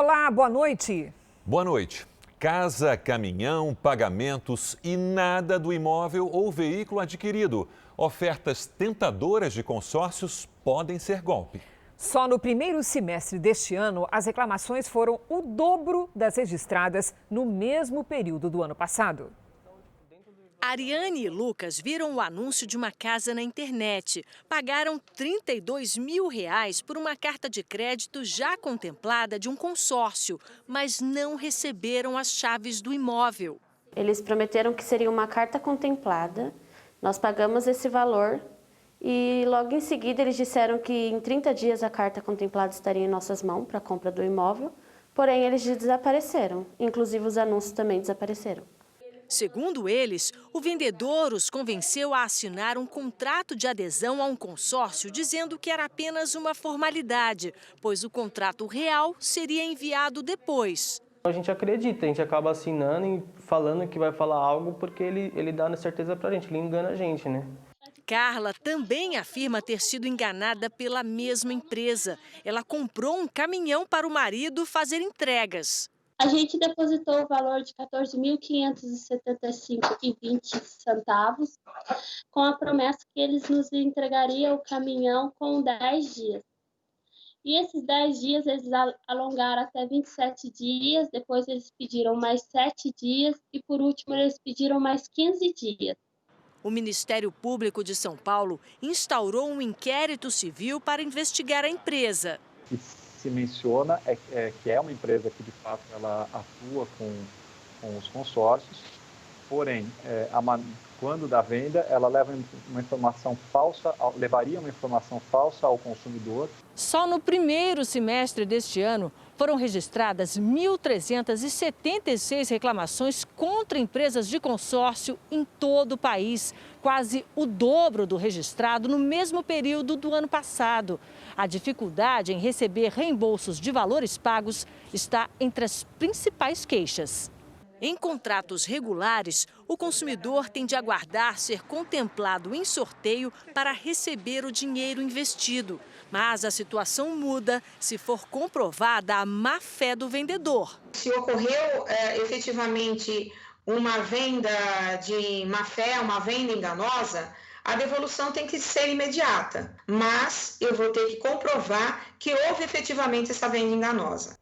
Olá, boa noite. Boa noite. Casa, caminhão, pagamentos e nada do imóvel ou veículo adquirido. Ofertas tentadoras de consórcios podem ser golpe. Só no primeiro semestre deste ano, as reclamações foram o dobro das registradas no mesmo período do ano passado. Ariane e Lucas viram o anúncio de uma casa na internet. Pagaram R$32 mil por uma carta de crédito já contemplada de um consórcio, mas não receberam as chaves do imóvel. Eles prometeram que seria uma carta contemplada, nós pagamos esse valor e logo em seguida eles disseram que em 30 dias a carta contemplada estaria em nossas mãos para a compra do imóvel, porém eles desapareceram, inclusive os anúncios também desapareceram. Segundo eles, o vendedor os convenceu a assinar um contrato de adesão a um consórcio, dizendo que era apenas uma formalidade, pois o contrato real seria enviado depois. A gente acredita, a gente acaba assinando e falando que vai falar algo porque ele dá certeza pra gente, ele engana a gente, né? Carla também afirma ter sido enganada pela mesma empresa. Ela comprou um caminhão para o marido fazer entregas. A gente depositou o valor de R$ 14.575,20, com a promessa que eles nos entregariam o caminhão com 10 dias. E esses 10 dias eles alongaram até 27 dias, depois eles pediram mais 7 dias e por último eles pediram mais 15 dias. O Ministério Público de São Paulo instaurou um inquérito civil para investigar a empresa. Se menciona que é uma empresa que, de fato, ela atua com os consórcios, porém, quando da venda, ela levaria uma informação falsa ao consumidor. Só no primeiro semestre deste ano, foram registradas 1.376 reclamações contra empresas de consórcio em todo o país, quase o dobro do registrado no mesmo período do ano passado. A dificuldade em receber reembolsos de valores pagos está entre as principais queixas. Em contratos regulares, o consumidor tem de aguardar ser contemplado em sorteio para receber o dinheiro investido. Mas a situação muda se for comprovada a má-fé do vendedor. Se ocorreu efetivamente uma venda de má-fé, uma venda enganosa, a devolução tem que ser imediata. Mas eu vou ter que comprovar que houve efetivamente essa venda enganosa.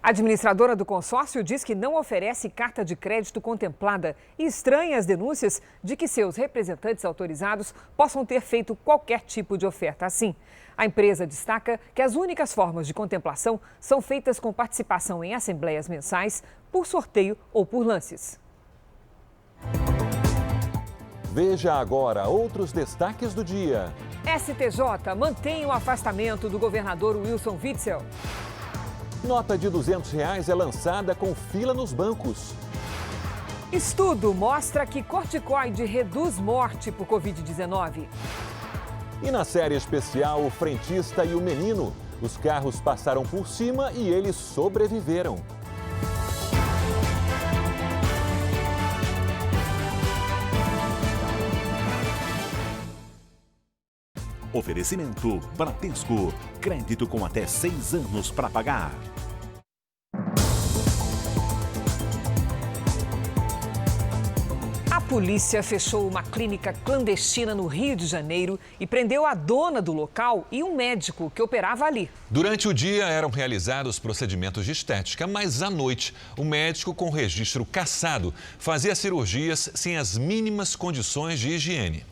A administradora do consórcio diz que não oferece carta de crédito contemplada e estranha as denúncias de que seus representantes autorizados possam ter feito qualquer tipo de oferta assim. A empresa destaca que as únicas formas de contemplação são feitas com participação em assembleias mensais, por sorteio ou por lances. Veja agora outros destaques do dia. STJ mantém o afastamento do governador Wilson Witzel. Nota de R$200 é lançada com fila nos bancos. Estudo mostra que corticoide reduz morte por Covid-19. E na série especial, o frentista e o menino. Os carros passaram por cima e eles sobreviveram. Oferecimento Bradesco. Crédito com até 6 anos para pagar. A polícia fechou uma clínica clandestina no Rio de Janeiro e prendeu a dona do local e um médico que operava ali. Durante o dia eram realizados procedimentos de estética, mas à noite o médico com registro cassado fazia cirurgias sem as mínimas condições de higiene.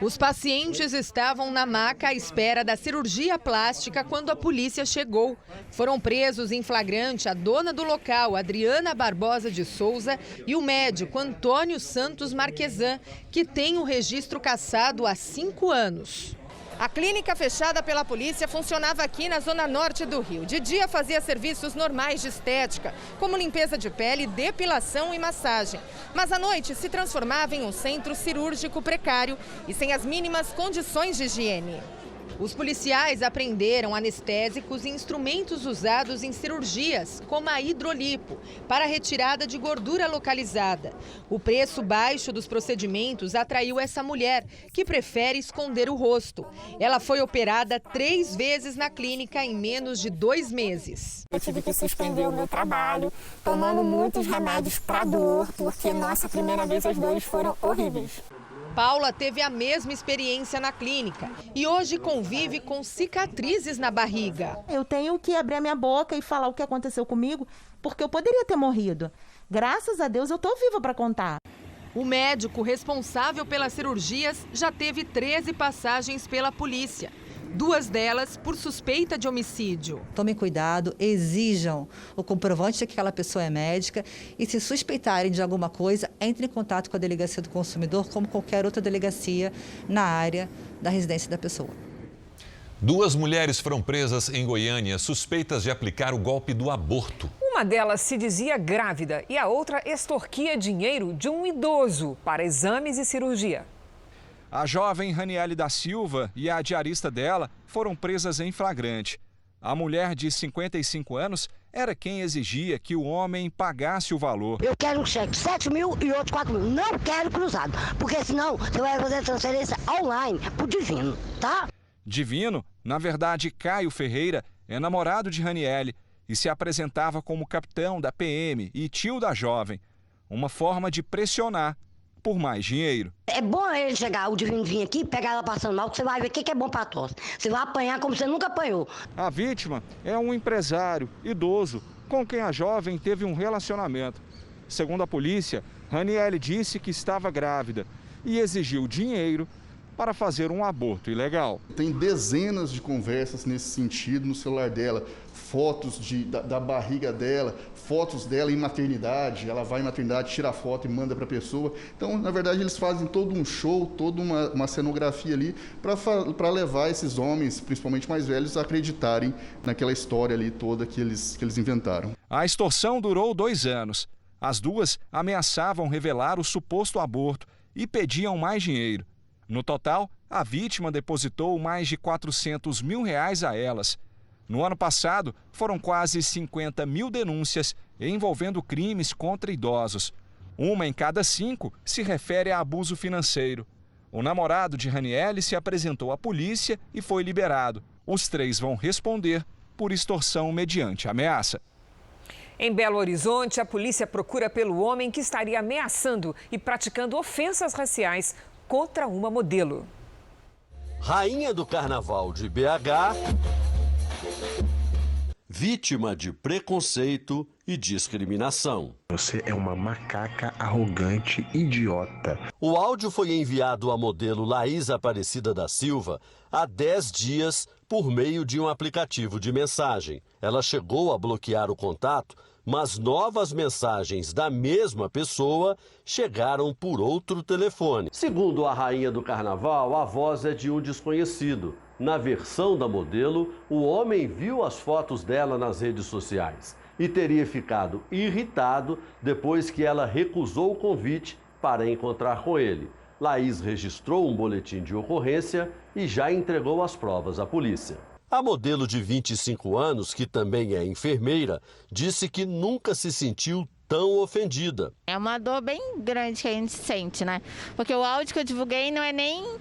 Os pacientes estavam na maca à espera da cirurgia plástica quando a polícia chegou. Foram presos em flagrante a dona do local, Adriana Barbosa de Souza, e o médico Antônio Santos Marquesan, que tem o registro cassado há 5 anos. A clínica fechada pela polícia funcionava aqui na zona norte do Rio. De dia fazia serviços normais de estética, como limpeza de pele, depilação e massagem. Mas à noite se transformava em um centro cirúrgico precário e sem as mínimas condições de higiene. Os policiais apreenderam anestésicos e instrumentos usados em cirurgias, como a hidrolipo, para retirada de gordura localizada. O preço baixo dos procedimentos atraiu essa mulher, que prefere esconder o rosto. Ela foi operada 3 vezes na clínica em menos de 2 meses. Eu tive que suspender o meu trabalho, tomando muitos remédios para dor, porque, nossa, a primeira vez as dores foram horríveis. Paula teve a mesma experiência na clínica e hoje convive com cicatrizes na barriga. Eu tenho que abrir a minha boca e falar o que aconteceu comigo, porque eu poderia ter morrido. Graças a Deus eu estou viva para contar. O médico responsável pelas cirurgias já teve 13 passagens pela polícia. 2 delas por suspeita de homicídio. Tomem cuidado, exijam o comprovante de que aquela pessoa é médica e, se suspeitarem de alguma coisa, entrem em contato com a Delegacia do Consumidor, como qualquer outra delegacia na área da residência da pessoa. 2 mulheres foram presas em Goiânia, suspeitas de aplicar o golpe do aborto. Uma delas se dizia grávida e a outra extorquia dinheiro de um idoso para exames e cirurgia. A jovem Raniele da Silva e a diarista dela foram presas em flagrante. A mulher de 55 anos era quem exigia que o homem pagasse o valor. Eu quero um cheque de 7 mil e outro 4 mil. Não quero cruzado, porque senão você vai fazer transferência online pro Divino, tá? Divino, na verdade Caio Ferreira, é namorado de Raniele e se apresentava como capitão da PM e tio da jovem. Uma forma de pressionar por mais dinheiro. É bom ele chegar, o Divino vir aqui, pegar ela passando mal, que você vai ver o que é bom para tosse. Você vai apanhar como você nunca apanhou. A vítima é um empresário idoso com quem a jovem teve um relacionamento. Segundo a polícia, Raniele disse que estava grávida e exigiu dinheiro para fazer um aborto ilegal. Tem dezenas de conversas nesse sentido no celular dela, fotos da barriga dela, fotos dela em maternidade, ela vai em maternidade, tira a foto e manda para a pessoa. Então, na verdade, eles fazem todo um show, toda uma cenografia ali para levar esses homens, principalmente mais velhos, a acreditarem naquela história ali toda que eles inventaram. A extorsão durou 2 anos. As duas ameaçavam revelar o suposto aborto e pediam mais dinheiro. No total, a vítima depositou mais de R$400 mil a elas. No ano passado, foram quase 50 mil denúncias envolvendo crimes contra idosos. 1 em cada 5 se refere a abuso financeiro. O namorado de Raniele se apresentou à polícia e foi liberado. Os 3 vão responder por extorsão mediante ameaça. Em Belo Horizonte, a polícia procura pelo homem que estaria ameaçando e praticando ofensas raciais contra uma modelo. Rainha do Carnaval de BH, vítima de preconceito e discriminação. Você é uma macaca arrogante, idiota. O áudio foi enviado à modelo Laís Aparecida da Silva há 10 dias por meio de um aplicativo de mensagem. Ela chegou a bloquear o contato, mas novas mensagens da mesma pessoa chegaram por outro telefone. Segundo a Rainha do Carnaval, a voz é de um desconhecido. Na versão da modelo, o homem viu as fotos dela nas redes sociais e teria ficado irritado depois que ela recusou o convite para encontrar com ele. Laís registrou um boletim de ocorrência e já entregou as provas à polícia. A modelo de 25 anos, que também é enfermeira, disse que nunca se sentiu tão ofendida. É uma dor bem grande que a gente sente, né? Porque o áudio que eu divulguei não é nem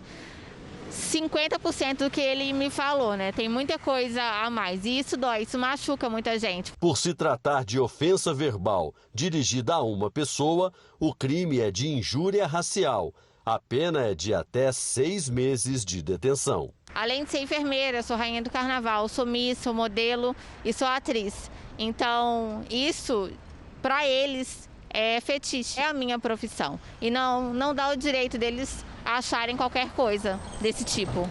50% do que ele me falou, né? Tem muita coisa a mais e isso dói, isso machuca muita gente. Por se tratar de ofensa verbal dirigida a uma pessoa, o crime é de injúria racial. A pena é de até 6 meses de detenção. Além de ser enfermeira, sou rainha do carnaval, sou miss, sou modelo e sou atriz. Então, isso, para eles, é fetiche, é a minha profissão. E não dá o direito deles acharem qualquer coisa desse tipo.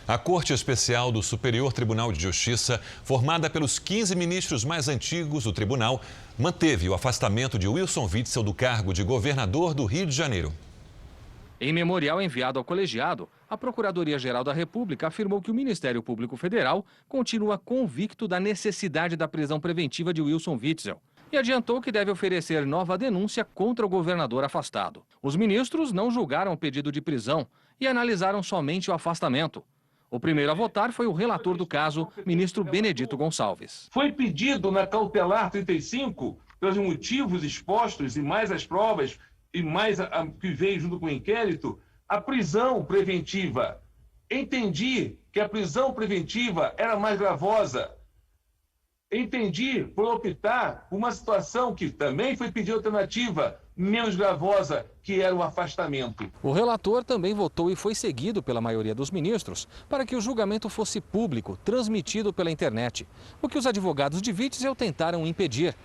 A Corte Especial do Superior Tribunal de Justiça, formada pelos 15 ministros mais antigos do tribunal, manteve o afastamento de Wilson Witzel do cargo de governador do Rio de Janeiro. Em memorial enviado ao colegiado, a Procuradoria-Geral da República afirmou que o Ministério Público Federal continua convicto da necessidade da prisão preventiva de Wilson Witzel e adiantou que deve oferecer nova denúncia contra o governador afastado. Os ministros não julgaram o pedido de prisão e analisaram somente o afastamento. O primeiro a votar foi o relator do caso, ministro Benedito Gonçalves. Foi pedido na cautelar 35, pelos motivos expostos e mais as provas, e mais a que veio junto com o inquérito, a prisão preventiva. Entendi que a prisão preventiva era mais gravosa. Entendi por optar por uma situação que também foi pedir alternativa, menos gravosa, que era o afastamento. O relator também votou e foi seguido pela maioria dos ministros para que o julgamento fosse público, transmitido pela internet, o que os advogados de Witzel tentaram impedir.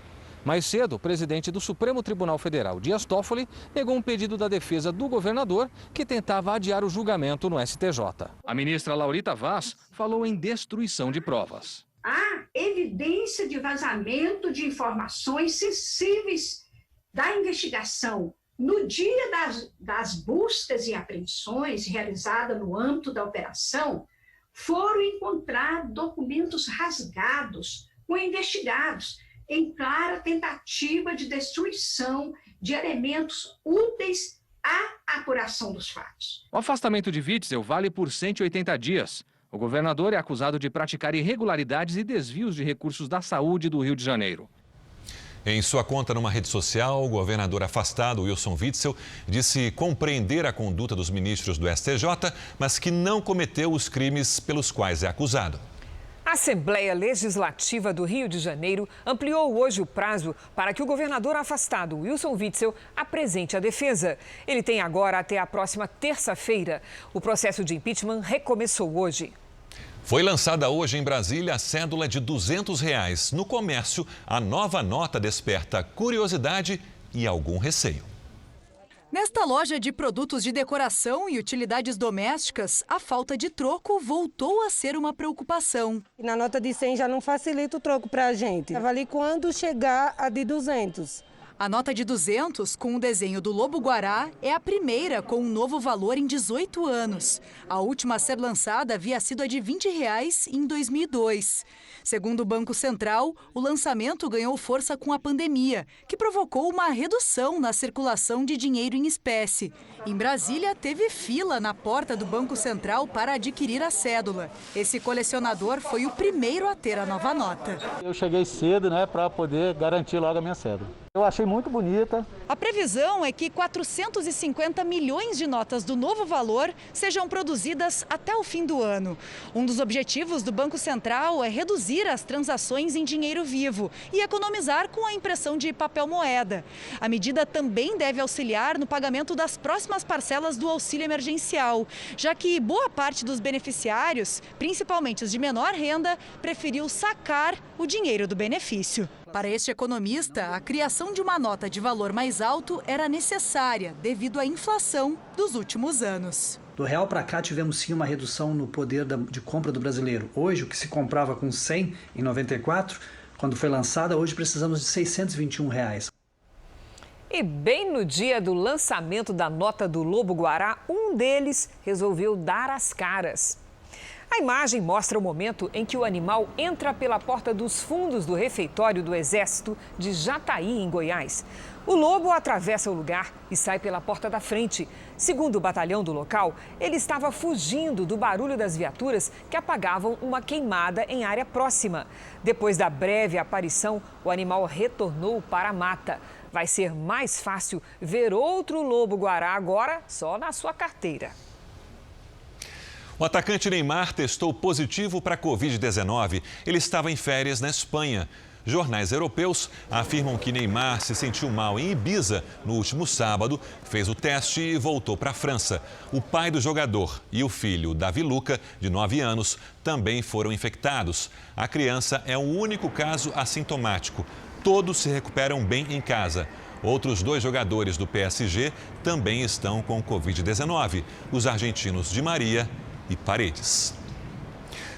Mais cedo, o presidente do Supremo Tribunal Federal, Dias Toffoli, negou um pedido da defesa do governador que tentava adiar o julgamento no STJ. A ministra Laurita Vaz falou em destruição de provas. Há evidência de vazamento de informações sensíveis da investigação. No dia das buscas e apreensões realizadas no âmbito da operação, foram encontrados documentos rasgados com investigados, em clara tentativa de destruição de elementos úteis à apuração dos fatos. O afastamento de Witzel vale por 180 dias. O governador é acusado de praticar irregularidades e desvios de recursos da saúde do Rio de Janeiro. Em sua conta numa rede social, o governador afastado, Wilson Witzel, disse compreender a conduta dos ministros do STJ, mas que não cometeu os crimes pelos quais é acusado. A Assembleia Legislativa do Rio de Janeiro ampliou hoje o prazo para que o governador afastado, Wilson Witzel, apresente a defesa. Ele tem agora até a próxima terça-feira. O processo de impeachment recomeçou hoje. Foi lançada hoje em Brasília a cédula de R$ 200. No comércio, a nova nota desperta curiosidade e algum receio. Nesta loja de produtos de decoração e utilidades domésticas, a falta de troco voltou a ser uma preocupação. Na nota de 100 já não facilita o troco para a gente. Vale quando chegar a de 200. A nota de 200, com o desenho do lobo-guará, é a primeira com um novo valor em 18 anos. A última a ser lançada havia sido a de R$ 20 em 2002. Segundo o Banco Central, o lançamento ganhou força com a pandemia, que provocou uma redução na circulação de dinheiro em espécie. Em Brasília, teve fila na porta do Banco Central para adquirir a cédula. Esse colecionador foi o primeiro a ter a nova nota. Eu cheguei cedo, para poder garantir logo a minha cédula. Eu achei muito bonita. A previsão é que 450 milhões de notas do novo valor sejam produzidas até o fim do ano. Um dos objetivos do Banco Central é reduzir as transações em dinheiro vivo e economizar com a impressão de papel moeda. A medida também deve auxiliar no pagamento das próximas parcelas do auxílio emergencial, já que boa parte dos beneficiários, principalmente os de menor renda, preferiu sacar o dinheiro do benefício. Para este economista, a criação de uma nota de valor mais alto era necessária devido à inflação dos últimos anos. Do real para cá tivemos sim uma redução no poder de compra do brasileiro. Hoje, o que se comprava com 100 em 94, quando foi lançada, hoje precisamos de R$ 621. E bem no dia do lançamento da nota do lobo-guará, um deles resolveu dar as caras. A imagem mostra o momento em que o animal entra pela porta dos fundos do refeitório do Exército de Jataí, em Goiás. O lobo atravessa o lugar e sai pela porta da frente. Segundo o batalhão do local, ele estava fugindo do barulho das viaturas que apagavam uma queimada em área próxima. Depois da breve aparição, o animal retornou para a mata. Vai ser mais fácil ver outro lobo-guará agora só na sua carteira. O atacante Neymar testou positivo para a Covid-19. Ele estava em férias na Espanha. Jornais europeus afirmam que Neymar se sentiu mal em Ibiza no último sábado, fez o teste e voltou para a França. O pai do jogador e o filho, Davi Luca, de 9 anos, também foram infectados. A criança é o único caso assintomático. Todos se recuperam bem em casa. Outros 2 jogadores do PSG também estão com Covid-19, os argentinos Di Maria e Paredes.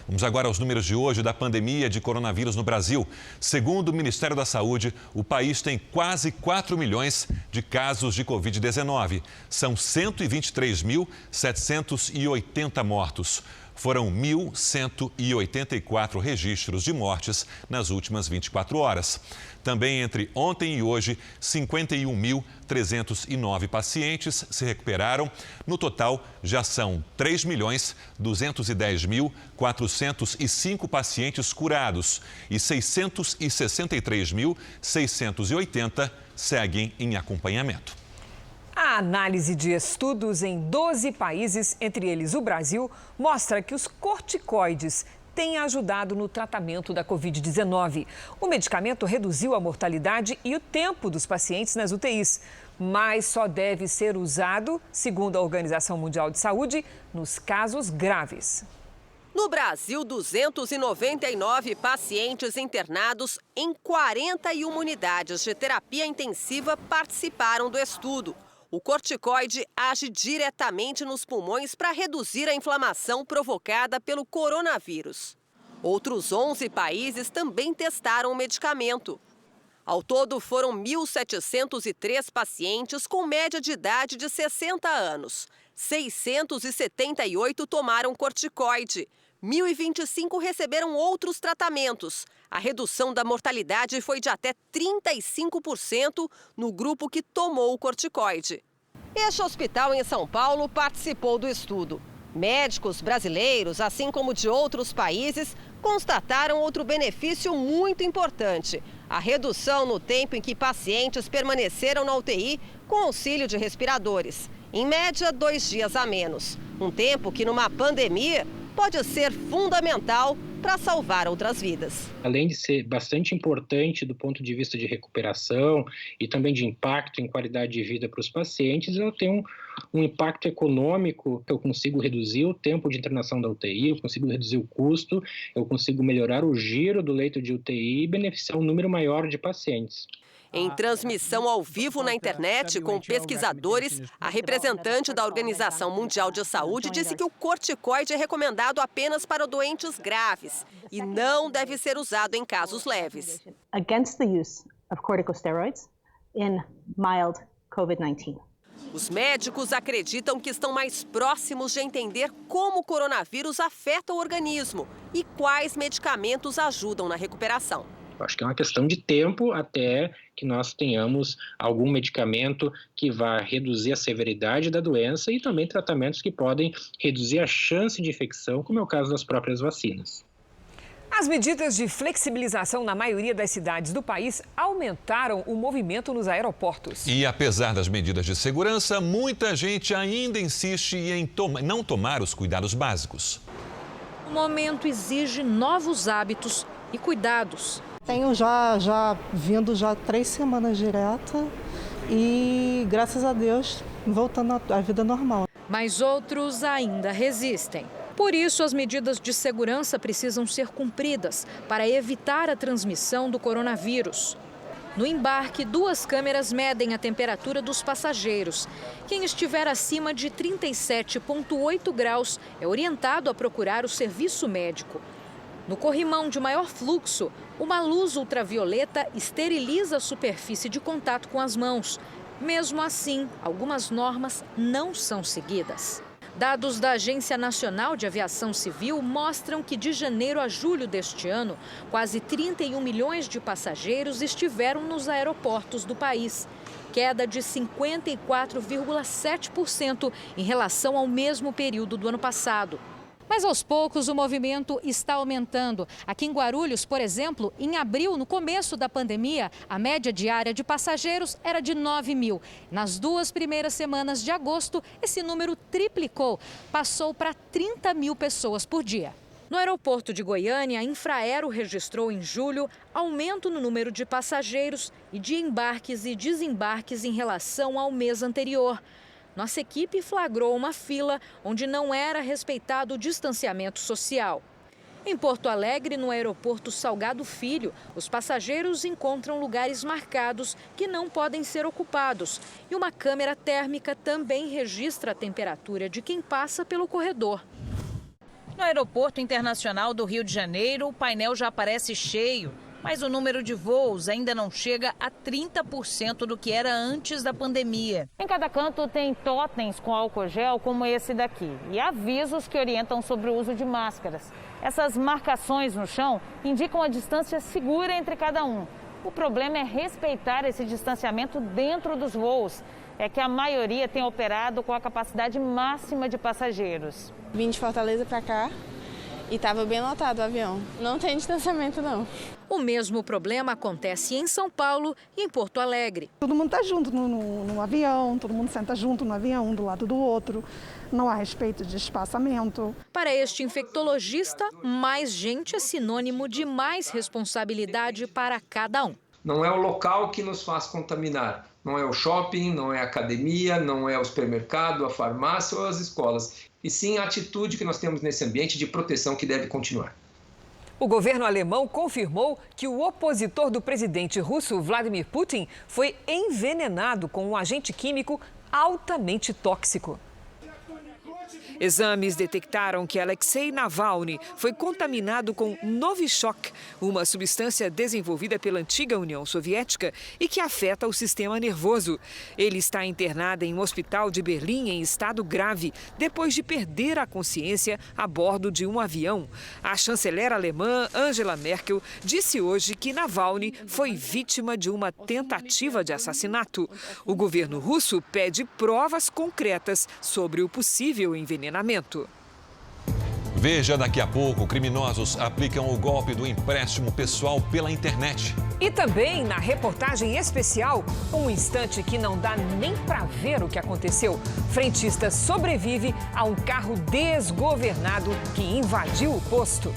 Vamos agora aos números de hoje da pandemia de coronavírus no Brasil. Segundo o Ministério da Saúde, o país tem quase 4 milhões de casos de Covid-19. São 123.780 mortos. Foram 1.184 registros de mortes nas últimas 24 horas. Também entre ontem e hoje, 51.309 pacientes se recuperaram. No total, já são 3.210.405 pacientes curados e 663.680 seguem em acompanhamento. A análise de estudos em 12 países, entre eles o Brasil, mostra que os corticoides têm ajudado no tratamento da Covid-19. O medicamento reduziu a mortalidade e o tempo dos pacientes nas UTIs, mas só deve ser usado, segundo a Organização Mundial de Saúde, nos casos graves. No Brasil, 299 pacientes internados em 41 unidades de terapia intensiva participaram do estudo. O corticoide age diretamente nos pulmões para reduzir a inflamação provocada pelo coronavírus. Outros 11 países também testaram o medicamento. Ao todo, foram 1.703 pacientes com média de idade de 60 anos. 678 tomaram corticoide. 1.025 receberam outros tratamentos. A redução da mortalidade foi de até 35% no grupo que tomou o corticoide. Este hospital em São Paulo participou do estudo. Médicos brasileiros, assim como de outros países, constataram outro benefício muito importante: a redução no tempo em que pacientes permaneceram na UTI com auxílio de respiradores. Em média, 2 dias a menos. Um tempo que, numa pandemia, pode ser fundamental para salvar outras vidas. Além de ser bastante importante do ponto de vista de recuperação e também de impacto em qualidade de vida para os pacientes, ela tem um impacto econômico. Eu consigo reduzir o tempo de internação da UTI, eu consigo reduzir o custo, eu consigo melhorar o giro do leito de UTI e beneficiar um número maior de pacientes. Em transmissão ao vivo na internet com pesquisadores, a representante da Organização Mundial de Saúde disse que o corticoide é recomendado apenas para doentes graves e não deve ser usado em casos leves. Against the use of corticosteroids in mild COVID-19. Os médicos acreditam que estão mais próximos de entender como o coronavírus afeta o organismo e quais medicamentos ajudam na recuperação. Acho que é uma questão de tempo até que nós tenhamos algum medicamento que vá reduzir a severidade da doença e também tratamentos que podem reduzir a chance de infecção, como é o caso das próprias vacinas. As medidas de flexibilização na maioria das cidades do país aumentaram o movimento nos aeroportos. E apesar das medidas de segurança, muita gente ainda insiste em não tomar os cuidados básicos. O momento exige novos hábitos e cuidados. Tenho já vindo 3 semanas direto e, graças a Deus, voltando à vida normal. Mas outros ainda resistem. Por isso, as medidas de segurança precisam ser cumpridas para evitar a transmissão do coronavírus. No embarque, 2 câmeras medem a temperatura dos passageiros. Quem estiver acima de 37,8 graus é orientado a procurar o serviço médico. No corrimão de maior fluxo, uma luz ultravioleta esteriliza a superfície de contato com as mãos. Mesmo assim, algumas normas não são seguidas. Dados da Agência Nacional de Aviação Civil mostram que de janeiro a julho deste ano, quase 31 milhões de passageiros estiveram nos aeroportos do país, queda de 54,7% em relação ao mesmo período do ano passado. Mas aos poucos o movimento está aumentando. Aqui em Guarulhos, por exemplo, em abril, no começo da pandemia, a média diária de passageiros era de 9 mil. Nas 2 primeiras semanas de agosto, esse número triplicou, passou para 30 mil pessoas por dia. No aeroporto de Goiânia, a Infraero registrou em julho aumento no número de passageiros e de embarques e desembarques em relação ao mês anterior. Nossa equipe flagrou uma fila onde não era respeitado o distanciamento social. Em Porto Alegre, no aeroporto Salgado Filho, os passageiros encontram lugares marcados que não podem ser ocupados. E uma câmera térmica também registra a temperatura de quem passa pelo corredor. No Aeroporto Internacional do Rio de Janeiro, o painel já aparece cheio. Mas o número de voos ainda não chega a 30% do que era antes da pandemia. Em cada canto tem totens com álcool gel como esse daqui e avisos que orientam sobre o uso de máscaras. Essas marcações no chão indicam a distância segura entre cada um. O problema é respeitar esse distanciamento dentro dos voos. É que a maioria tem operado com a capacidade máxima de passageiros. Vim de Fortaleza para cá e estava bem lotado o avião. Não tem distanciamento, não. O mesmo problema acontece em São Paulo e em Porto Alegre. Todo mundo está junto no avião, todo mundo senta junto no avião, um do lado do outro. Não há respeito de espaçamento. Para este infectologista, mais gente é sinônimo de mais responsabilidade para cada um. Não é o local que nos faz contaminar. Não é o shopping, não é a academia, não é o supermercado, a farmácia ou as escolas. E sim a atitude que nós temos nesse ambiente de proteção que deve continuar. O governo alemão confirmou que o opositor do presidente russo, Vladimir Putin, foi envenenado com um agente químico altamente tóxico. Exames detectaram que Alexei Navalny foi contaminado com Novichok, uma substância desenvolvida pela antiga União Soviética e que afeta o sistema nervoso. Ele está internado em um hospital de Berlim em estado grave, depois de perder a consciência a bordo de um avião. A chanceler alemã Angela Merkel disse hoje que Navalny foi vítima de uma tentativa de assassinato. O governo russo pede provas concretas sobre o possível envenenamento. Veja daqui a pouco, criminosos aplicam o golpe do empréstimo pessoal pela internet. E também, na reportagem especial, um instante que não dá nem para ver o que aconteceu. Frentista sobrevive a um carro desgovernado que invadiu o posto.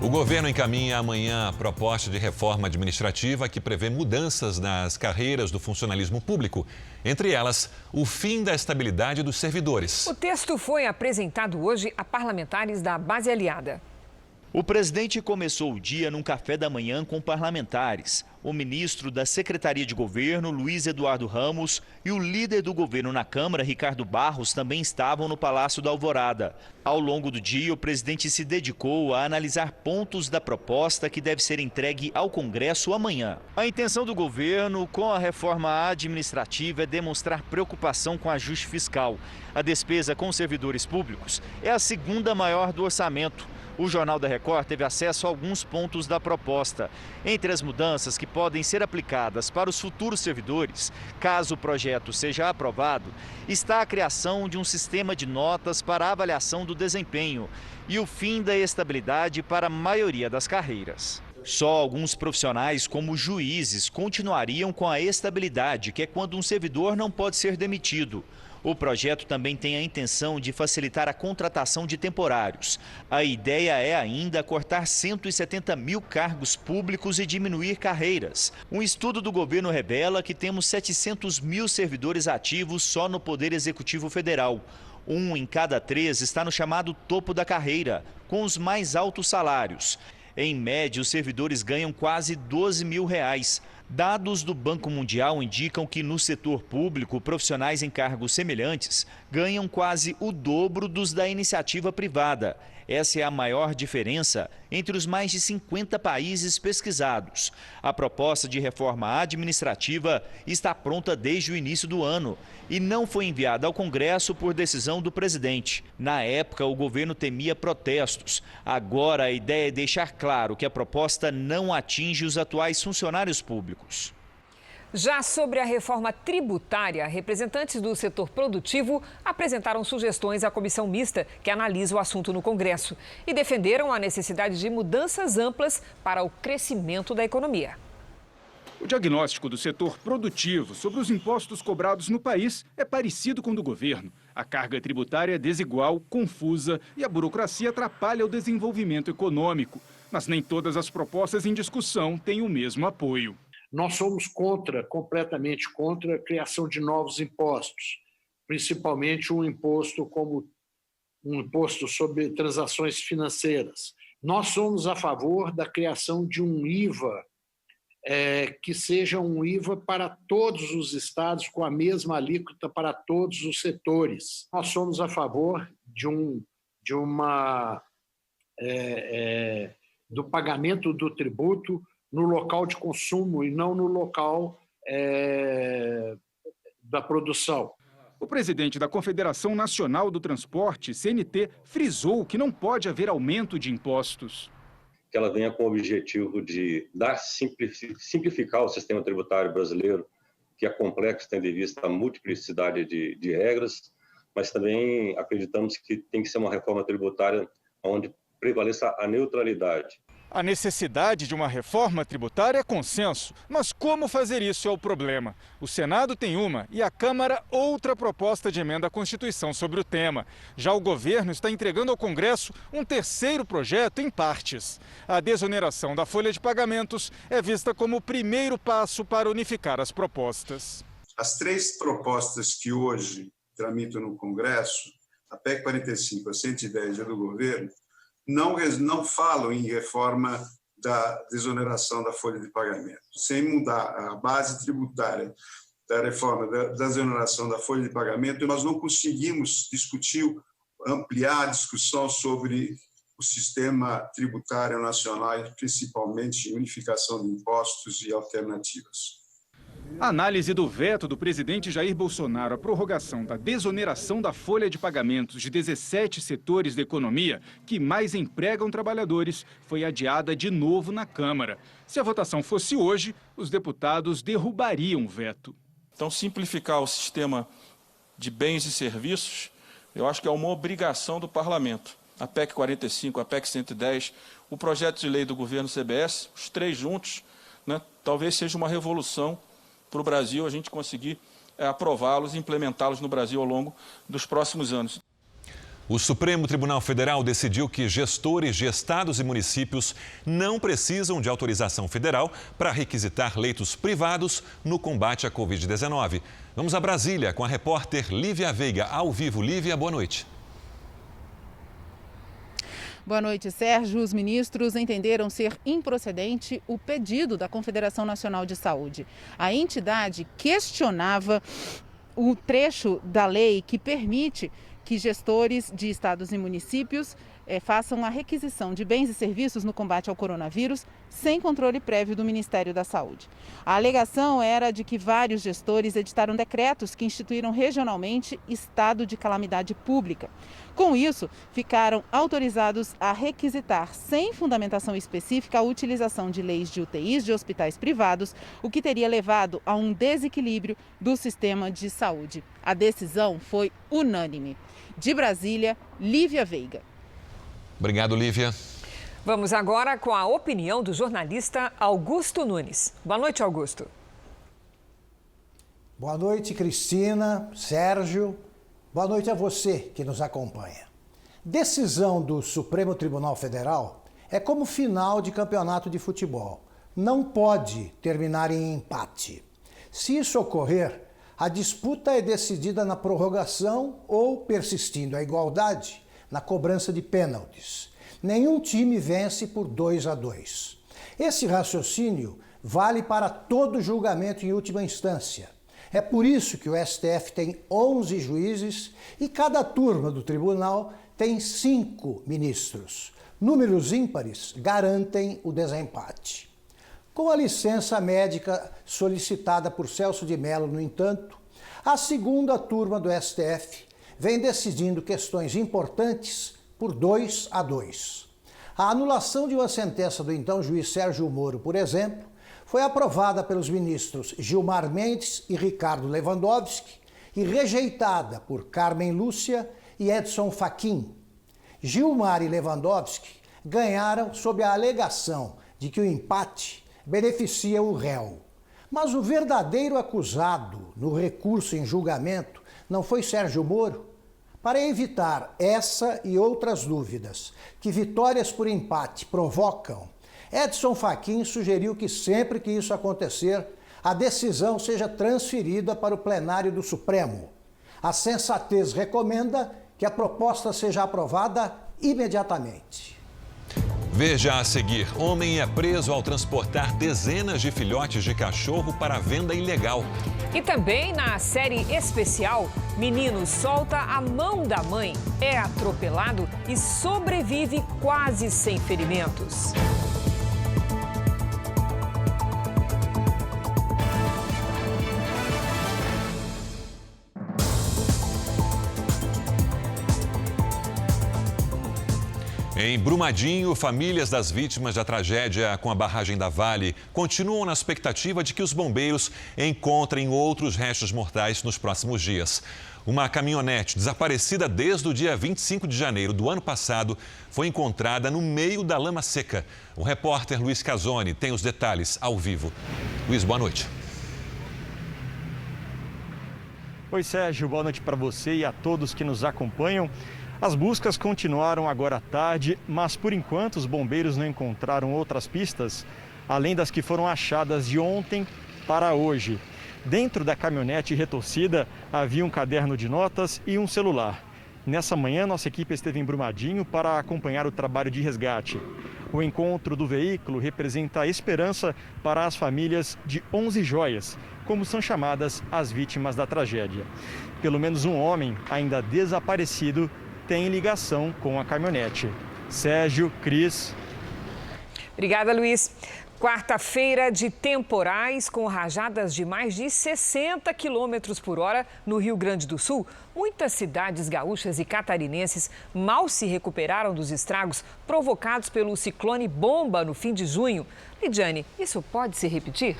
O governo encaminha amanhã a proposta de reforma administrativa que prevê mudanças nas carreiras do funcionalismo público. Entre elas, o fim da estabilidade dos servidores. O texto foi apresentado hoje a parlamentares da base aliada. O presidente começou o dia num café da manhã com parlamentares. O ministro da Secretaria de Governo, Luiz Eduardo Ramos, e o líder do governo na Câmara, Ricardo Barros, também estavam no Palácio da Alvorada. Ao longo do dia, o presidente se dedicou a analisar pontos da proposta que deve ser entregue ao Congresso amanhã. A intenção do governo com a reforma administrativa é demonstrar preocupação com o ajuste fiscal. A despesa com servidores públicos é a segunda maior do orçamento. O Jornal da Record teve acesso a alguns pontos da proposta. Entre as mudanças que podem ser aplicadas para os futuros servidores, caso o projeto seja aprovado, está a criação de um sistema de notas para a avaliação do desempenho e o fim da estabilidade para a maioria das carreiras. Só alguns profissionais, como juízes, continuariam com a estabilidade, que é quando um servidor não pode ser demitido. O projeto também tem a intenção de facilitar a contratação de temporários. A ideia é ainda cortar 170 mil cargos públicos e diminuir carreiras. Um estudo do governo revela que temos 700 mil servidores ativos só no Poder Executivo Federal. 1 em cada 3 está no chamado topo da carreira, com os mais altos salários. Em média, os servidores ganham quase R$12 mil. Dados do Banco Mundial indicam que no setor público, profissionais em cargos semelhantes ganham quase o dobro dos da iniciativa privada. Essa é a maior diferença entre os mais de 50 países pesquisados. A proposta de reforma administrativa está pronta desde o início do ano e não foi enviada ao Congresso por decisão do presidente. Na época, o governo temia protestos. Agora, a ideia é deixar claro que a proposta não atinge os atuais funcionários públicos. Já sobre a reforma tributária, representantes do setor produtivo apresentaram sugestões à comissão mista que analisa o assunto no Congresso e defenderam a necessidade de mudanças amplas para o crescimento da economia. O diagnóstico do setor produtivo sobre os impostos cobrados no país é parecido com o do governo. A carga tributária é desigual, confusa e a burocracia atrapalha o desenvolvimento econômico. Mas nem todas as propostas em discussão têm o mesmo apoio. Nós somos completamente contra a criação de novos impostos, principalmente um imposto como um imposto sobre transações financeiras. Nós somos a favor da criação de um IVA, que seja um IVA para todos os estados, com a mesma alíquota para todos os setores. Nós somos a favor do pagamento do tributo no local de consumo e não no local da produção. O presidente da Confederação Nacional do Transporte, CNT, frisou que não pode haver aumento de impostos. Que ela venha com o objetivo de simplificar o sistema tributário brasileiro, que é complexo, tendo em vista a multiplicidade de regras, mas também acreditamos que tem que ser uma reforma tributária onde prevaleça a neutralidade. A necessidade de uma reforma tributária é consenso, mas como fazer isso é o problema. O Senado tem uma e a Câmara outra proposta de emenda à Constituição sobre o tema. Já o governo está entregando ao Congresso um terceiro projeto em partes. A desoneração da folha de pagamentos é vista como o primeiro passo para unificar as propostas. As três propostas que hoje tramitam no Congresso, a PEC 45, a 110 e a do governo, não falam em reforma da desoneração da folha de pagamento. Sem mudar a base tributária da reforma da desoneração da folha de pagamento, nós não conseguimos ampliar a discussão sobre o sistema tributário nacional, principalmente unificação de impostos e alternativas. A análise do veto do presidente Jair Bolsonaro à prorrogação da desoneração da folha de pagamentos de 17 setores da economia que mais empregam trabalhadores foi adiada de novo na Câmara. Se a votação fosse hoje, os deputados derrubariam o veto. Então, simplificar o sistema de bens e serviços, eu acho que é uma obrigação do parlamento. A PEC 45, a PEC 110, o projeto de lei do governo CBS, os três juntos, né, talvez seja uma revolução para o Brasil, a gente conseguir aprová-los e implementá-los no Brasil ao longo dos próximos anos. O Supremo Tribunal Federal decidiu que gestores de estados e municípios não precisam de autorização federal para requisitar leitos privados no combate à Covid-19. Vamos a Brasília com a repórter Lívia Veiga. Ao vivo, Lívia, boa noite. Boa noite, Sérgio. Os ministros entenderam ser improcedente o pedido da Confederação Nacional de Saúde. A entidade questionava o trecho da lei que permite que gestores de estados e municípios façam a requisição de bens e serviços no combate ao coronavírus sem controle prévio do Ministério da Saúde. A alegação era de que vários gestores editaram decretos que instituíram regionalmente estado de calamidade pública. Com isso, ficaram autorizados a requisitar, sem fundamentação específica, a utilização de leis de UTIs de hospitais privados, o que teria levado a um desequilíbrio do sistema de saúde. A decisão foi unânime. De Brasília, Lívia Veiga. Obrigado, Lívia. Vamos agora com a opinião do jornalista Augusto Nunes. Boa noite, Augusto. Boa noite, Cristina, Sérgio. Boa noite a você que nos acompanha. Decisão do Supremo Tribunal Federal é como final de campeonato de futebol. Não pode terminar em empate. Se isso ocorrer, a disputa é decidida na prorrogação ou, persistindo a igualdade, na cobrança de pênaltis. Nenhum time vence por 2-2. Esse raciocínio vale para todo julgamento em última instância. É por isso que o STF tem 11 juízes e cada turma do tribunal tem 5 ministros. Números ímpares garantem o desempate. Com a licença médica solicitada por Celso de Mello, no entanto, a segunda turma do STF vem decidindo questões importantes por 2-2. A anulação de uma sentença do então juiz Sérgio Moro, por exemplo, foi aprovada pelos ministros Gilmar Mendes e Ricardo Lewandowski e rejeitada por Carmen Lúcia e Edson Fachin. Gilmar e Lewandowski ganharam sob a alegação de que o empate beneficia o réu. Mas o verdadeiro acusado no recurso em julgamento não foi Sérgio Moro? Para evitar essa e outras dúvidas que vitórias por empate provocam, Edson Fachin sugeriu que sempre que isso acontecer, a decisão seja transferida para o plenário do Supremo. A sensatez recomenda que a proposta seja aprovada imediatamente. Veja a seguir: homem é preso ao transportar dezenas de filhotes de cachorro para venda ilegal. E também na série especial, menino solta a mão da mãe, é atropelado e sobrevive quase sem ferimentos. Em Brumadinho, famílias das vítimas da tragédia com a barragem da Vale continuam na expectativa de que os bombeiros encontrem outros restos mortais nos próximos dias. Uma caminhonete desaparecida desde o dia 25 de janeiro do ano passado foi encontrada no meio da lama seca. O repórter Luiz Casoni tem os detalhes ao vivo. Luiz, boa noite. Oi, Sérgio, boa noite para você e a todos que nos acompanham. As buscas continuaram agora à tarde, mas por enquanto os bombeiros não encontraram outras pistas, além das que foram achadas de ontem para hoje. Dentro da caminhonete retorcida havia um caderno de notas e um celular. Nessa manhã, nossa equipe esteve em Brumadinho para acompanhar o trabalho de resgate. O encontro do veículo representa a esperança para as famílias de 11 joias, como são chamadas as vítimas da tragédia. Pelo menos um homem ainda desaparecido tem ligação com a caminhonete. Sérgio, Cris. Obrigada, Luiz. Quarta-feira de temporais com rajadas de mais de 60 quilômetros por hora no Rio Grande do Sul. Muitas cidades gaúchas e catarinenses mal se recuperaram dos estragos provocados pelo ciclone Bomba no fim de junho. Lidiane, isso pode se repetir?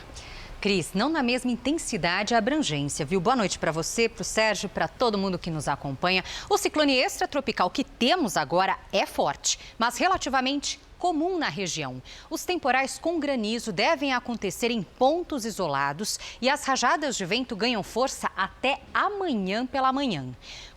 Cris, não na mesma intensidade e abrangência, viu? Boa noite para você, para o Sérgio, para todo mundo que nos acompanha. O ciclone extratropical que temos agora é forte, mas relativamente comum na região. Os temporais com granizo devem acontecer em pontos isolados e as rajadas de vento ganham força até amanhã pela manhã.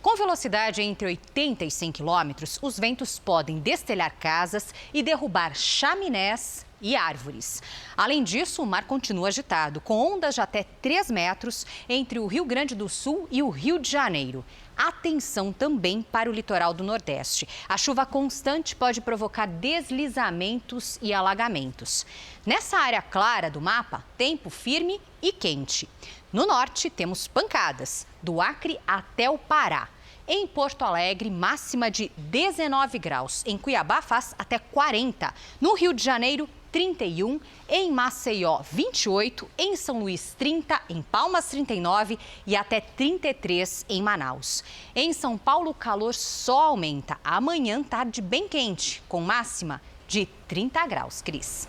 Com velocidade entre 80 e 100 quilômetros, os ventos podem destelhar casas e derrubar chaminés e árvores. Além disso, o mar continua agitado, com ondas de até 3 metros entre o Rio Grande do Sul e o Rio de Janeiro. Atenção também para o litoral do Nordeste. A chuva constante pode provocar deslizamentos e alagamentos. Nessa área clara do mapa, tempo firme e quente. No norte, temos pancadas, do Acre até o Pará. Em Porto Alegre, máxima de 19 graus. Em Cuiabá, faz até 40. No Rio de Janeiro, 31, em Maceió 28, em São Luís 30, em Palmas 39 e até 33 em Manaus. Em São Paulo o calor só aumenta. Amanhã tarde bem quente, com máxima de 30 graus. Cris.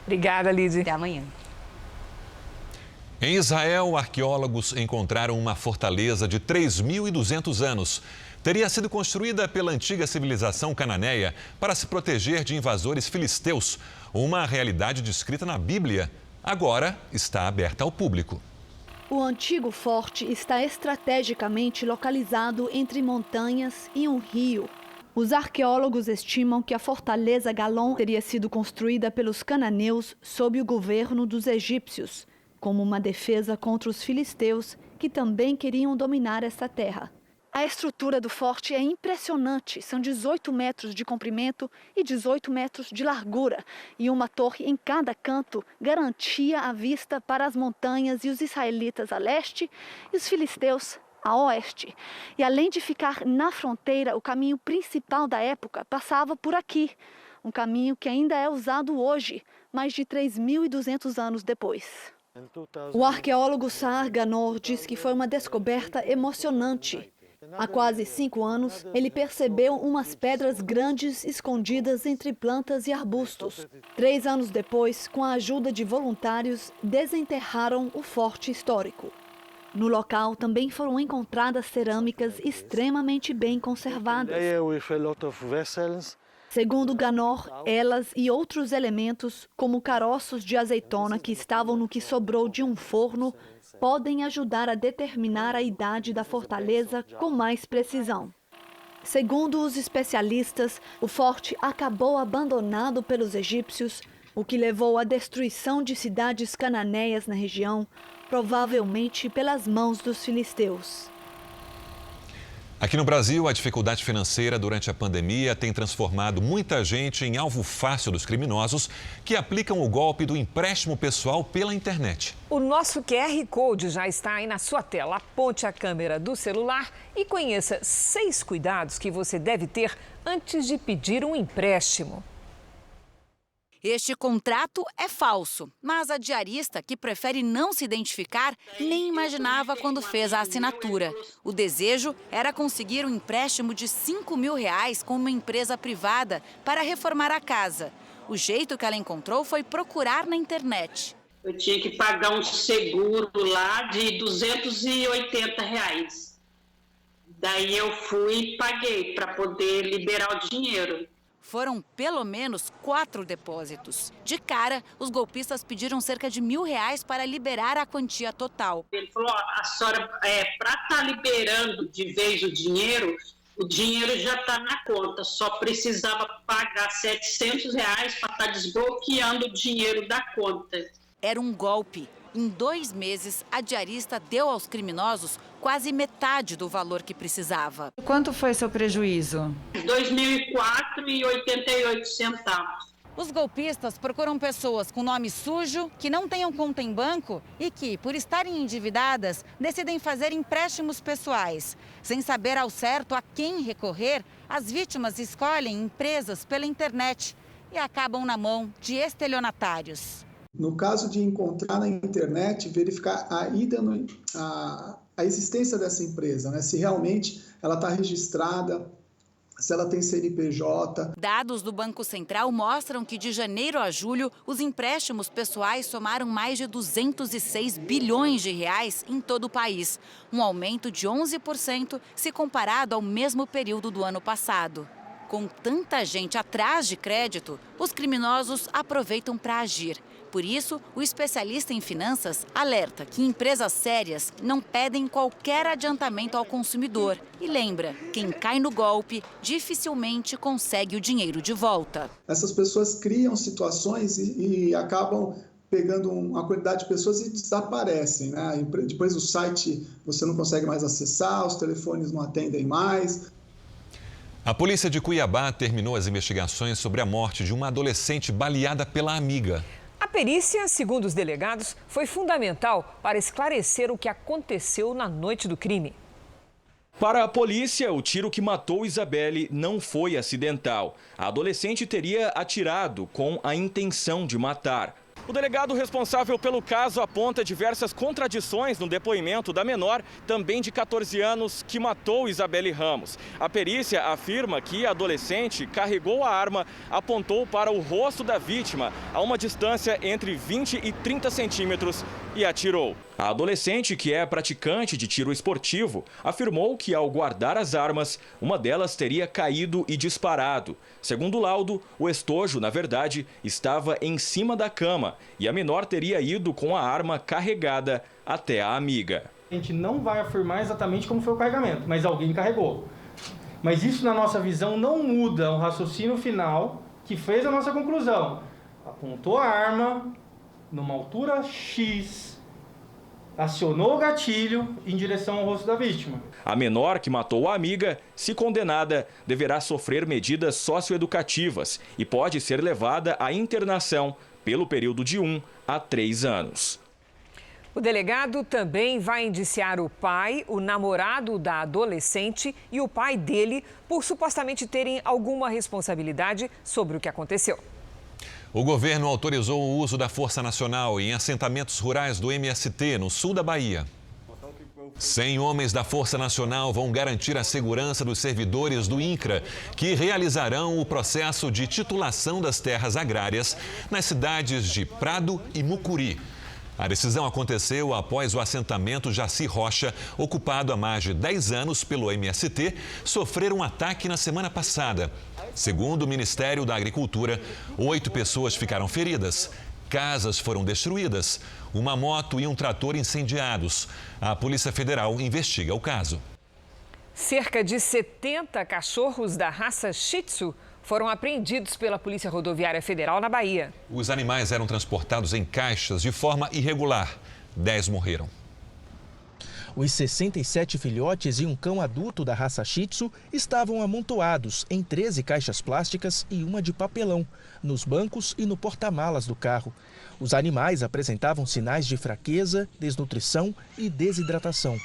Obrigada, Lidy. Até amanhã. Em Israel, arqueólogos encontraram uma fortaleza de 3.200 anos. Teria sido construída pela antiga civilização cananeia para se proteger de invasores filisteus. Uma realidade descrita na Bíblia. Agora está aberta ao público. O antigo forte está estrategicamente localizado entre montanhas e um rio. Os arqueólogos estimam que a fortaleza Galon teria sido construída pelos cananeus sob o governo dos egípcios, como uma defesa contra os filisteus, que também queriam dominar essa terra. A estrutura do forte é impressionante. São 18 metros de comprimento e 18 metros de largura. E uma torre em cada canto garantia a vista para as montanhas e os israelitas a leste e os filisteus a oeste. E além de ficar na fronteira, o caminho principal da época passava por aqui. Um caminho que ainda é usado hoje, mais de 3.200 anos depois. O arqueólogo Saar Ganor diz que foi uma descoberta emocionante. Há quase 5 anos, ele percebeu umas pedras grandes escondidas entre plantas e arbustos. 3 anos depois, com a ajuda de voluntários, desenterraram o forte histórico. No local também foram encontradas cerâmicas extremamente bem conservadas. Segundo Ganor, elas e outros elementos, como caroços de azeitona que estavam no que sobrou de um forno, podem ajudar a determinar a idade da fortaleza com mais precisão. Segundo os especialistas, o forte acabou abandonado pelos egípcios, o que levou à destruição de cidades cananeias na região, provavelmente pelas mãos dos filisteus. Aqui no Brasil, a dificuldade financeira durante a pandemia tem transformado muita gente em alvo fácil dos criminosos que aplicam o golpe do empréstimo pessoal pela internet. O nosso QR Code já está aí na sua tela. Aponte a câmera do celular e conheça 6 cuidados que você deve ter antes de pedir um empréstimo. Este contrato é falso, mas a diarista, que prefere não se identificar, nem imaginava quando fez a assinatura. O desejo era conseguir um empréstimo de R$5.000 com uma empresa privada para reformar a casa. O jeito que ela encontrou foi procurar na internet. Eu tinha que pagar um seguro lá de R$280. Daí eu fui e paguei para poder liberar o dinheiro. Foram pelo menos 4 depósitos. De cara, os golpistas pediram cerca de R$1.000 para liberar a quantia total. Ele falou, a senhora, para estar liberando de vez o dinheiro já está na conta, só precisava pagar R$700 para estar desbloqueando o dinheiro da conta. Era um golpe. Em 2 meses, a diarista deu aos criminosos quase metade do valor que precisava. Quanto foi seu prejuízo? R$2.004,88. Os golpistas procuram pessoas com nome sujo, que não tenham conta em banco e que, por estarem endividadas, decidem fazer empréstimos pessoais. Sem saber ao certo a quem recorrer, as vítimas escolhem empresas pela internet e acabam na mão de estelionatários. No caso de encontrar na internet, verificar a existência dessa empresa, né? Se realmente ela está registrada, se ela tem CNPJ. Dados do Banco Central mostram que de janeiro a julho, os empréstimos pessoais somaram mais de 206 bilhões de reais em todo o país, um aumento de 11% se comparado ao mesmo período do ano passado. Com tanta gente atrás de crédito, os criminosos aproveitam para agir. Por isso, o especialista em finanças alerta que empresas sérias não pedem qualquer adiantamento ao consumidor. E lembra, quem cai no golpe dificilmente consegue o dinheiro de volta. Essas pessoas criam situações e acabam pegando uma quantidade de pessoas e desaparecem, né? Depois o site você não consegue mais acessar, os telefones não atendem mais. A polícia de Cuiabá terminou as investigações sobre a morte de uma adolescente baleada pela amiga. A perícia, segundo os delegados, foi fundamental para esclarecer o que aconteceu na noite do crime. Para a polícia, o tiro que matou Isabelle não foi acidental. A adolescente teria atirado com a intenção de matar. O delegado responsável pelo caso aponta diversas contradições no depoimento da menor, também de 14 anos, que matou Isabelle Ramos. A perícia afirma que a adolescente carregou a arma, apontou para o rosto da vítima a uma distância entre 20 e 30 centímetros e atirou. A adolescente, que é praticante de tiro esportivo, afirmou que ao guardar as armas, uma delas teria caído e disparado. Segundo o laudo, o estojo, na verdade, estava em cima da cama e a menor teria ido com a arma carregada até a amiga. A gente não vai afirmar exatamente como foi o carregamento, mas alguém carregou. Mas isso, na nossa visão, não muda o raciocínio final que fez a nossa conclusão. Apontou a arma numa altura X, acionou o gatilho em direção ao rosto da vítima. A menor que matou a amiga, se condenada, deverá sofrer medidas socioeducativas e pode ser levada à internação pelo período de 1 a 3 anos. O delegado também vai indiciar o pai, o namorado da adolescente e o pai dele por supostamente terem alguma responsabilidade sobre o que aconteceu. O governo autorizou o uso da Força Nacional em assentamentos rurais do MST, no sul da Bahia. 100 homens da Força Nacional vão garantir a segurança dos servidores do INCRA, que realizarão o processo de titulação das terras agrárias nas cidades de Prado e Mucuri. A decisão aconteceu após o assentamento Jaci Rocha, ocupado há mais de 10 anos pelo MST, sofrer um ataque na semana passada. Segundo o Ministério da Agricultura, 8 pessoas ficaram feridas. Casas foram destruídas, uma moto e um trator incendiados. A Polícia Federal investiga o caso. Cerca de 70 cachorros da raça Shih Tzu foram apreendidos pela Polícia Rodoviária Federal na Bahia. Os animais eram transportados em caixas de forma irregular. 10 morreram. Os 67 filhotes e um cão adulto da raça Shih Tzu estavam amontoados em 13 caixas plásticas e uma de papelão, nos bancos e no porta-malas do carro. Os animais apresentavam sinais de fraqueza, desnutrição e desidratação.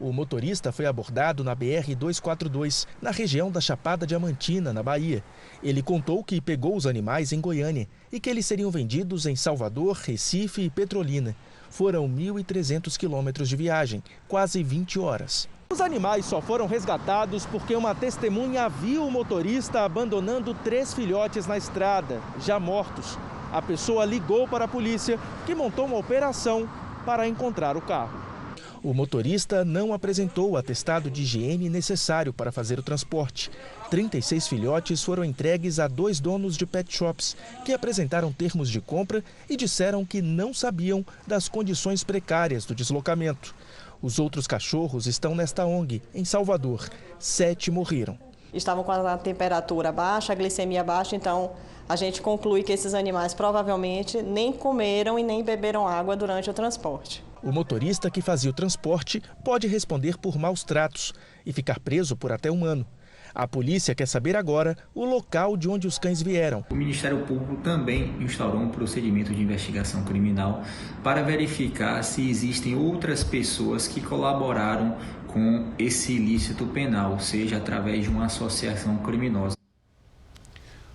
O motorista foi abordado na BR-242, na região da Chapada Diamantina, na Bahia. Ele contou que pegou os animais em Goiânia e que eles seriam vendidos em Salvador, Recife e Petrolina. Foram 1.300 quilômetros de viagem, quase 20 horas. Os animais só foram resgatados porque uma testemunha viu o motorista abandonando 3 filhotes na estrada, já mortos. A pessoa ligou para a polícia, que montou uma operação para encontrar o carro. O motorista não apresentou o atestado de higiene necessário para fazer o transporte. 36 filhotes foram entregues a 2 donos de pet shops, que apresentaram termos de compra e disseram que não sabiam das condições precárias do deslocamento. Os outros cachorros estão nesta ONG, em Salvador. 7 morreram. Estavam com a temperatura baixa, a glicemia baixa, então a gente conclui que esses animais provavelmente nem comeram e nem beberam água durante o transporte. O motorista que fazia o transporte pode responder por maus tratos e ficar preso por até 1 ano. A polícia quer saber agora o local de onde os cães vieram. O Ministério Público também instaurou um procedimento de investigação criminal para verificar se existem outras pessoas que colaboraram com esse ilícito penal, seja através de uma associação criminosa.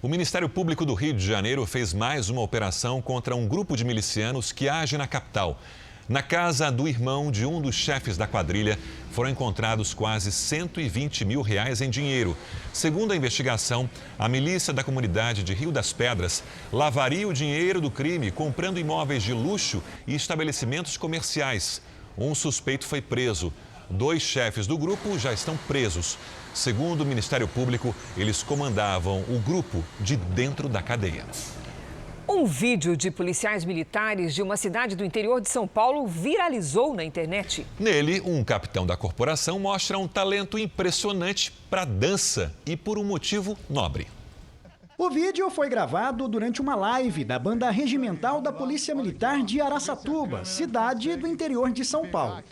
O Ministério Público do Rio de Janeiro fez mais uma operação contra um grupo de milicianos que age na capital. Na casa do irmão de um dos chefes da quadrilha, foram encontrados quase R$120 mil em dinheiro. Segundo a investigação, a milícia da comunidade de Rio das Pedras lavaria o dinheiro do crime comprando imóveis de luxo e estabelecimentos comerciais. Um suspeito foi preso. 2 chefes do grupo já estão presos. Segundo o Ministério Público, eles comandavam o grupo de dentro da cadeia. Um vídeo de policiais militares de uma cidade do interior de São Paulo viralizou na internet. Nele, um capitão da corporação mostra um talento impressionante para dança e por um motivo nobre. O vídeo foi gravado durante uma live da Banda Regimental da Polícia Militar de Araçatuba, cidade do interior de São Paulo.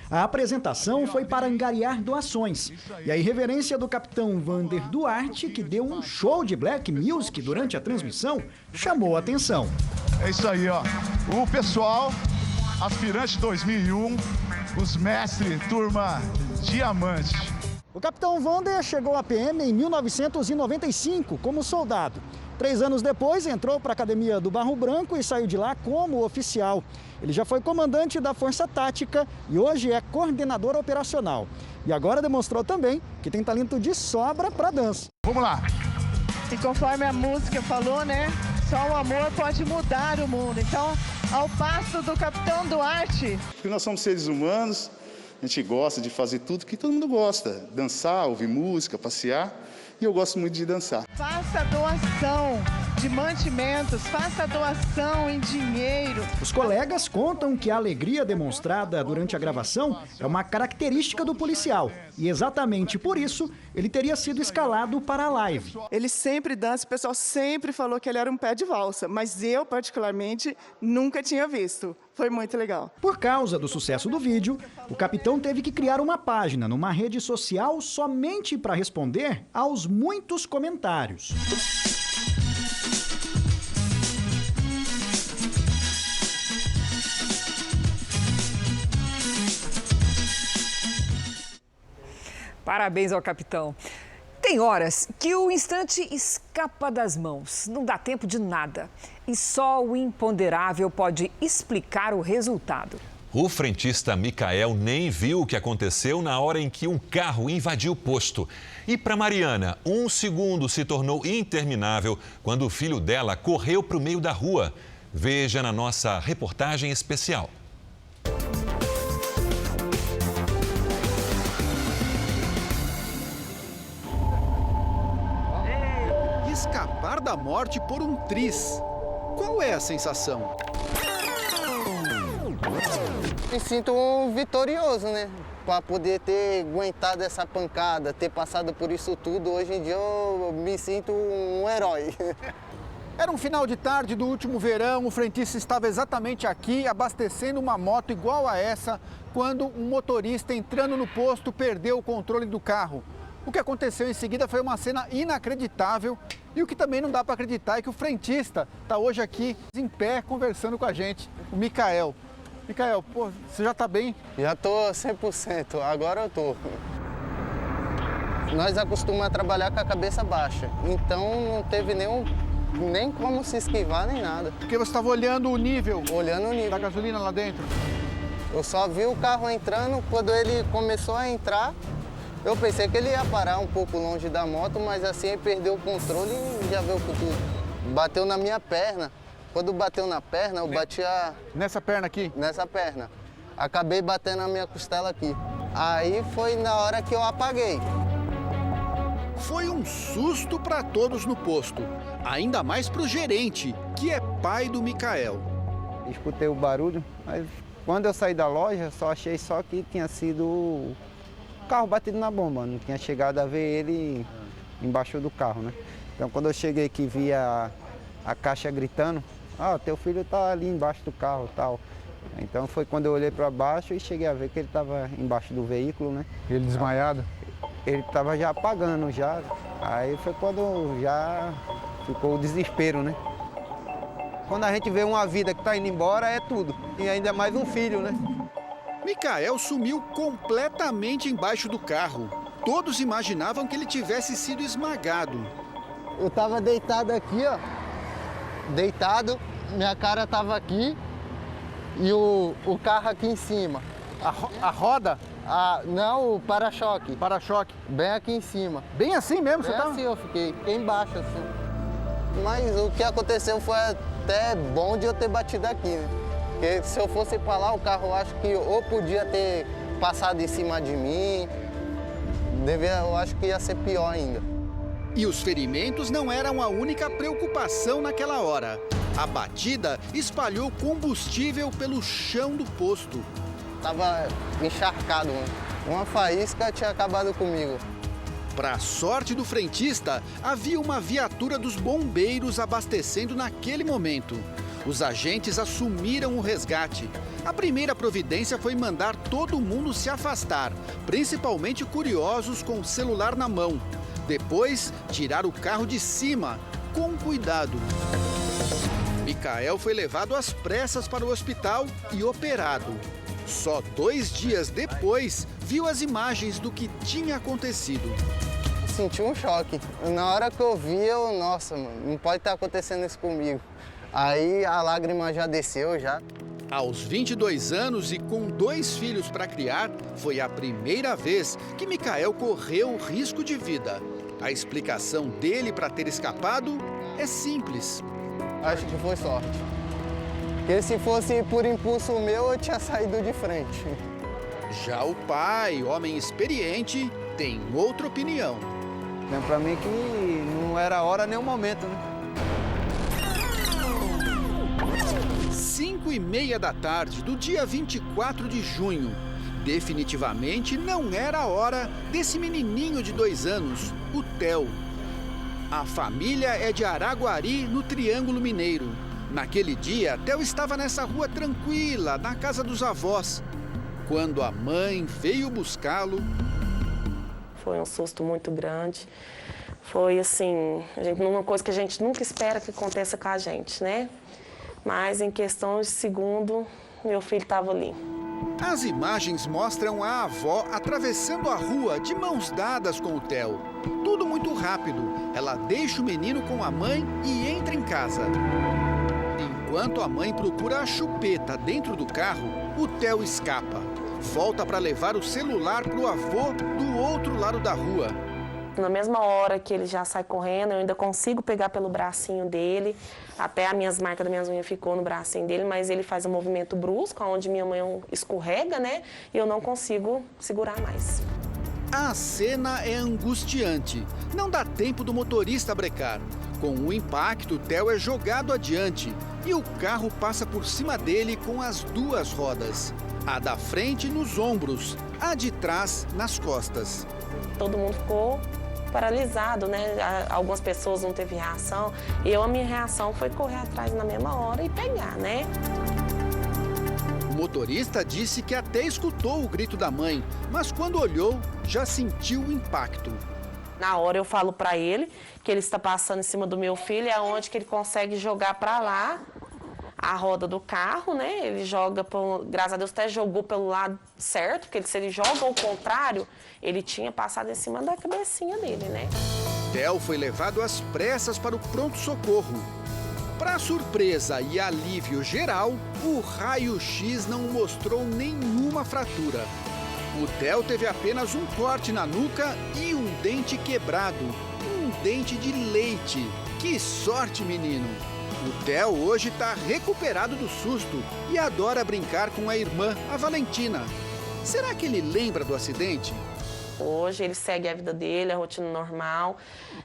A apresentação foi para angariar doações. E a irreverência do capitão Vander Duarte, que deu um show de black music durante a transmissão, chamou a atenção. É isso aí, ó. O pessoal, aspirante 2001, os mestres, turma diamante. O capitão Vander chegou à PM em 1995 como soldado. 3 anos depois, entrou para a Academia do Barro Branco e saiu de lá como oficial. Ele já foi comandante da Força Tática e hoje é coordenador operacional. E agora demonstrou também que tem talento de sobra para dança. Vamos lá! E conforme a música falou, né? Só o amor pode mudar o mundo. Então, ao passo do capitão Duarte. Porque nós somos seres humanos, a gente gosta de fazer tudo que todo mundo gosta. Dançar, ouvir música, passear. E eu gosto muito de dançar. Faça doação de mantimentos, faça doação em dinheiro. Os colegas contam que a alegria demonstrada durante a gravação é uma característica do policial. E exatamente por isso, ele teria sido escalado para a live. Ele sempre dança, o pessoal sempre falou que ele era um pé de valsa, mas eu, particularmente, nunca tinha visto. Foi muito legal. Por causa do sucesso do vídeo, o capitão teve que criar uma página numa rede social somente para responder aos muitos comentários. Parabéns ao capitão. Tem horas que o instante escapa das mãos, não dá tempo de nada. E só o imponderável pode explicar o resultado. O frentista Micael nem viu o que aconteceu na hora em que um carro invadiu o posto. E para Mariana, 1 segundo se tornou interminável quando o filho dela correu para o meio da rua. Veja na nossa reportagem especial. Escapar da morte por um tris. Qual é a sensação? Me sinto vitorioso, né? Para poder ter aguentado essa pancada, ter passado por isso tudo, hoje em dia eu me sinto um herói. Era um final de tarde do último verão, o frentista estava exatamente aqui, abastecendo uma moto igual a essa, quando um motorista entrando no posto perdeu o controle do carro. O que aconteceu em seguida foi uma cena inacreditável e o que também não dá para acreditar é que o frentista está hoje aqui em pé conversando com a gente, o Micael. Micael, pô, você já tá bem? Já tô 100%, agora eu tô. Nós acostumamos a trabalhar com a cabeça baixa, então não teve nem como se esquivar, nem nada. Porque você estava olhando o nível? Olhando o nível. Da gasolina lá dentro? Eu só vi o carro entrando, quando ele começou a entrar, eu pensei que ele ia parar um pouco longe da moto, mas assim ele perdeu o controle e já veio com tudo. Bateu na minha perna. Quando bateu na perna, eu bati a... Nessa perna aqui? Nessa perna. Acabei batendo na minha costela aqui. Aí foi na hora que eu apaguei. Foi um susto para todos no posto, ainda mais para o gerente, que é pai do Micael. Escutei o barulho, mas quando eu saí da loja, só achei só que tinha sido o carro batido na bomba. Não tinha chegado a ver ele embaixo do carro, né? Então quando eu cheguei aqui, vi a caixa gritando, teu filho tá ali embaixo do carro e tal. Então foi quando eu olhei para baixo e cheguei a ver que ele estava embaixo do veículo, né? Ele desmaiado? Ele estava já apagando já. Aí foi quando já ficou o desespero, né? Quando a gente vê uma vida que está indo embora, é tudo. E ainda mais um filho, né? Micael sumiu completamente embaixo do carro. Todos imaginavam que ele tivesse sido esmagado. Eu estava deitado aqui, ó. Deitado, minha cara estava aqui e o carro aqui em cima. A roda? Não, o para-choque. Para-choque? Bem aqui em cima. Bem assim mesmo? Bem você tá? assim eu fiquei embaixo assim. Mas o que aconteceu foi até bom de eu ter batido aqui, né? Porque se eu fosse para lá, o carro eu acho que ou podia ter passado em cima de mim, eu acho que ia ser pior ainda. E os ferimentos não eram a única preocupação naquela hora. A batida espalhou combustível pelo chão do posto. Tava encharcado, uma faísca tinha acabado comigo. Para sorte do frentista, havia uma viatura dos bombeiros abastecendo naquele momento. Os agentes assumiram o resgate. A primeira providência foi mandar todo mundo se afastar, principalmente curiosos com o celular na mão. Depois, tirar o carro de cima, com cuidado. Micael foi levado às pressas para o hospital e operado. Só 2 dias depois, viu as imagens do que tinha acontecido. Senti um choque. Na hora que eu vi, nossa, mano, não pode estar acontecendo isso comigo. Aí a lágrima já desceu, já. Aos 22 anos e com 2 filhos para criar, foi a primeira vez que Micael correu risco de vida. A explicação dele para ter escapado é simples. Acho que foi sorte. Porque se fosse por impulso meu, eu tinha saído de frente. Já o pai, homem experiente, tem outra opinião. Então, para mim que não era a hora nem o momento, né? 5h30 da tarde do dia 24 de junho. Definitivamente não era a hora desse menininho de 2 anos, o Theo. A família é de Araguari, no Triângulo Mineiro. Naquele dia, Theo estava nessa rua tranquila, na casa dos avós. Quando a mãe veio buscá-lo... Foi um susto muito grande. Foi assim, uma coisa que a gente nunca espera que aconteça com a gente, né? Mas em questão de segundo, meu filho estava ali. As imagens mostram a avó atravessando a rua de mãos dadas com o Theo. Tudo muito rápido. Ela deixa o menino com a mãe e entra em casa. Enquanto a mãe procura a chupeta dentro do carro, o Theo escapa. Volta para levar o celular para o avô do outro lado da rua. Na mesma hora que ele já sai correndo, eu ainda consigo pegar pelo bracinho dele. Até as minhas marcas das minhas unhas ficou no bracinho dele, mas ele faz um movimento brusco, onde minha mãe escorrega, né? E eu não consigo segurar mais. A cena é angustiante. Não dá tempo do motorista brecar. Com o impacto, Theo é jogado adiante e o carro passa por cima dele com as 2 rodas. A da frente nos ombros, a de trás nas costas. Todo mundo ficou paralisado, né? Algumas pessoas não teve reação. A minha reação foi correr atrás na mesma hora e pegar, né? O motorista disse que até escutou o grito da mãe, mas quando olhou, já sentiu o impacto. Na hora eu falo para ele que ele está passando em cima do meu filho, é onde que ele consegue jogar para lá. a roda do carro, né? Ele joga, graças a Deus, até jogou pelo lado certo, porque se ele joga ao contrário, ele tinha passado em cima da cabecinha dele, né? Theo foi levado às pressas para o pronto-socorro. Para surpresa e alívio geral, o raio-x não mostrou nenhuma fratura. O Theo teve apenas um corte na nuca e um dente quebrado. Um dente de leite. Que sorte, menino! O Theo hoje está recuperado do susto e adora brincar com a irmã, a Valentina. Será que ele lembra do acidente? Hoje ele segue a vida dele, a rotina normal.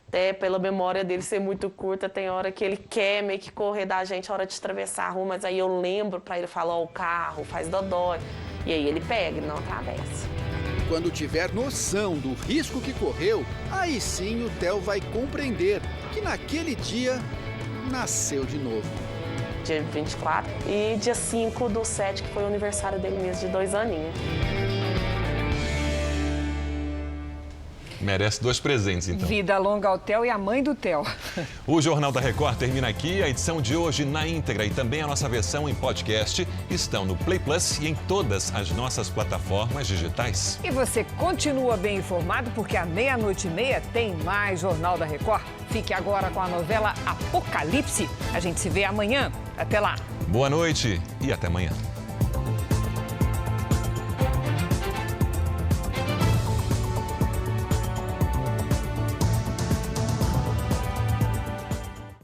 Até pela memória dele ser muito curta, tem hora que ele quer meio que correr da gente a hora de atravessar a rua, mas aí eu lembro para ele falar, ó, o carro faz dodói. E aí ele pega, ele não atravessa. Quando tiver noção do risco que correu, aí sim o Theo vai compreender que naquele dia nasceu de novo. Dia 24 e dia 5/7, que foi o aniversário dele mesmo, de 2 aninhos. Merece 2 presentes, então. Vida longa ao Theo e a mãe do Theo. O Jornal da Record termina aqui. A edição de hoje na íntegra e também a nossa versão em podcast estão no Play Plus e em todas as nossas plataformas digitais. E você continua bem informado porque à 00:30 tem mais Jornal da Record. Fique agora com a novela Apocalipse. A gente se vê amanhã. Até lá. Boa noite e até amanhã.